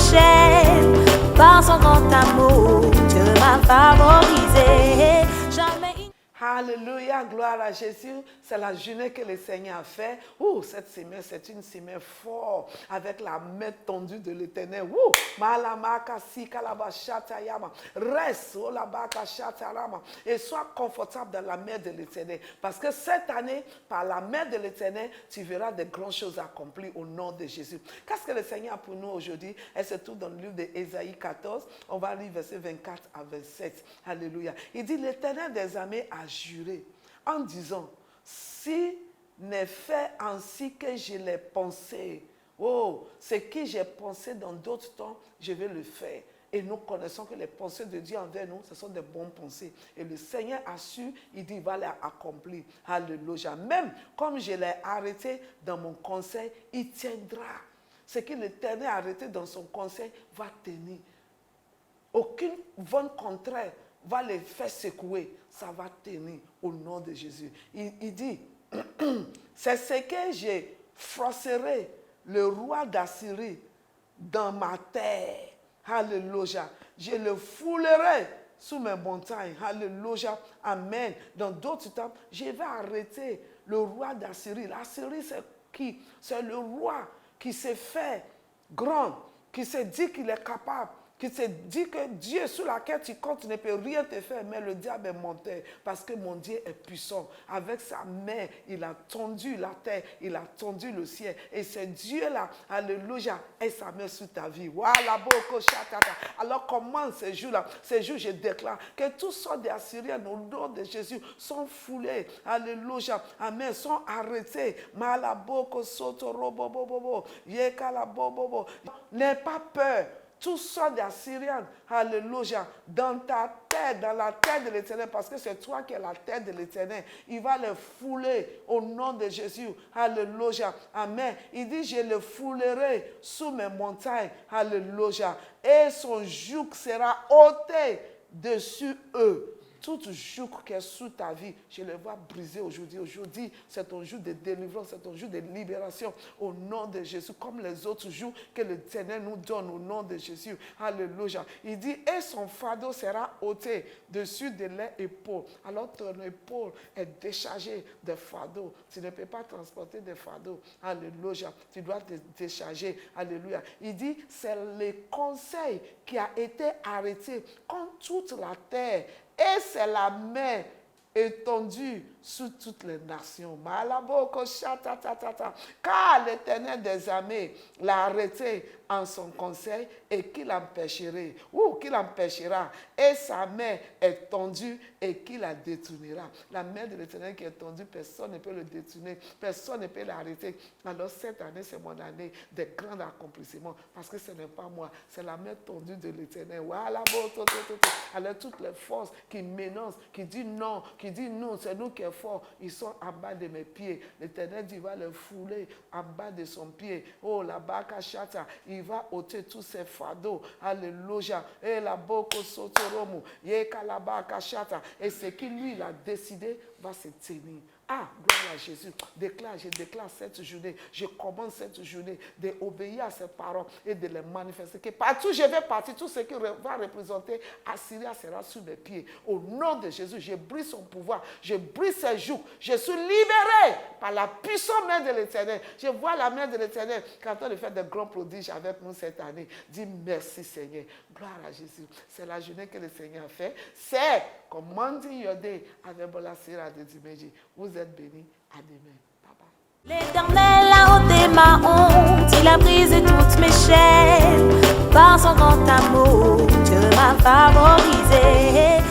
chaînes. Par son grand amour, Dieu m'a favorisé. Jamais. Alléluia, gloire à Jésus. C'est la journée que le Seigneur a fait. Cette semaine, c'est une semaine forte avec la main tendue de l'Éternel. Reste et sois confortable dans la main de l'Éternel. Parce que cette année, par la main de l'Éternel, tu verras de grandes choses accomplies au nom de Jésus. Qu'est-ce que le Seigneur a pour nous aujourd'hui? Elle se trouve dans le livre d'Ésaïe 14. On va lire versets 24 à 27. Alléluia. Il dit, l'Éternel des armées a juré en disant, si n'est fait ainsi que je l'ai pensé, ce que j'ai pensé dans d'autres temps, je vais le faire. Et nous connaissons que les pensées de Dieu envers nous, ce sont des bonnes pensées. Et le Seigneur a su, il dit, il va les accomplir. Alléluia. Même comme je l'ai arrêté dans mon conseil, il tiendra. Ce que l'Éternel a arrêté dans son conseil va tenir. Aucune vent contraire va les faire secouer, ça va tenir au nom de Jésus. Il dit, c'est ce que je frapperai le roi d'Assyrie dans ma terre. Alléluia. Je le foulerai sous mes montagnes. Alléluia. Amen. Dans d'autres temps, je vais arrêter le roi d'Assyrie. L'Assyrie, c'est qui? C'est le roi qui s'est fait grand, qui s'est dit qu'il est capable, qui se dit que Dieu sur laquelle tu comptes ne peut rien te faire, mais le diable est menteur, parce que mon Dieu est puissant. Avec sa main, il a tendu la terre, il a tendu le ciel. Et ce Dieu-là, alléluia, est sa main sur ta vie. Alors comment ces jours-là? Ces jours, je déclare que tous sortes d'Assyriens au nom de Jésus sont foulés. Alléluia. Amen. Sont arrêtés. N'aie pas peur. Tous sortes d'Assyriens, alléluia, dans ta terre, dans la terre de l'Éternel, parce que c'est toi qui es la terre de l'Éternel. Il va les fouler au nom de Jésus, alléluia, amen. Il dit, je le foulerai sous mes montagnes, alléluia, et son joug sera ôté dessus eux. Toute joug qui est sous ta vie, je le vois briser aujourd'hui. Aujourd'hui, c'est ton jour de délivrance, c'est ton jour de libération au nom de Jésus, comme les autres jours que l'Éternel nous donne au nom de Jésus. Alléluia. Il dit, et son fardeau sera ôté dessus de leurs épaules. Alors ton épaule est déchargée de fardeau. Tu ne peux pas transporter des fardeaux. Alléluia. Tu dois te décharger. Alléluia. Il dit, c'est le conseil qui a été arrêté comme toute la terre. Et c'est la main étendue sur toutes les nations. Car l'Éternel des armées l'a arrêté en son conseil et qu'il empêcherait, ou qu'il empêchera, et sa main est tendue et qu'il la détournera. La main de l'Éternel qui est tendue, personne ne peut le détourner, personne ne peut l'arrêter. Alors cette année, c'est mon année de grands accomplissements, parce que ce n'est pas moi, c'est la main tendue de l'Éternel. Alors toutes les forces qui menacent, qui disent non, c'est nous qui sommes forts, ils sont en bas de mes pieds. L'Éternel dit, il va les fouler en bas de son pied. Oh, la baka chata, il va ôter tous ces fardeaux. Alléluia. Et la boko sotoromu, yeka la baka chata. Et ce qui lui il a décidé va se tenir. Ah, gloire à Jésus. Je déclare cette journée, je commence cette journée d'obéir à ses paroles et de les manifester. Que partout je vais partir, tout ce qui va représenter Assyrie sera sous mes pieds. Au nom de Jésus, je brise son pouvoir, je brise ses jougs. Je suis libéré par la puissante main de l'Éternel. Je vois la main de l'Éternel qui est en train de faire de grands prodiges avec nous cette année. Dis merci Seigneur. Gloire à Jésus. C'est la journée que le Seigneur a fait. C'est commanding your day avec Bola Sira de Dimeji. Vous êtes bénis. À demain. Bye bye. L'Éternel a ôté ma honte, il a brisé toutes mes chaînes. Par son grand amour, Dieu m'a favorisé.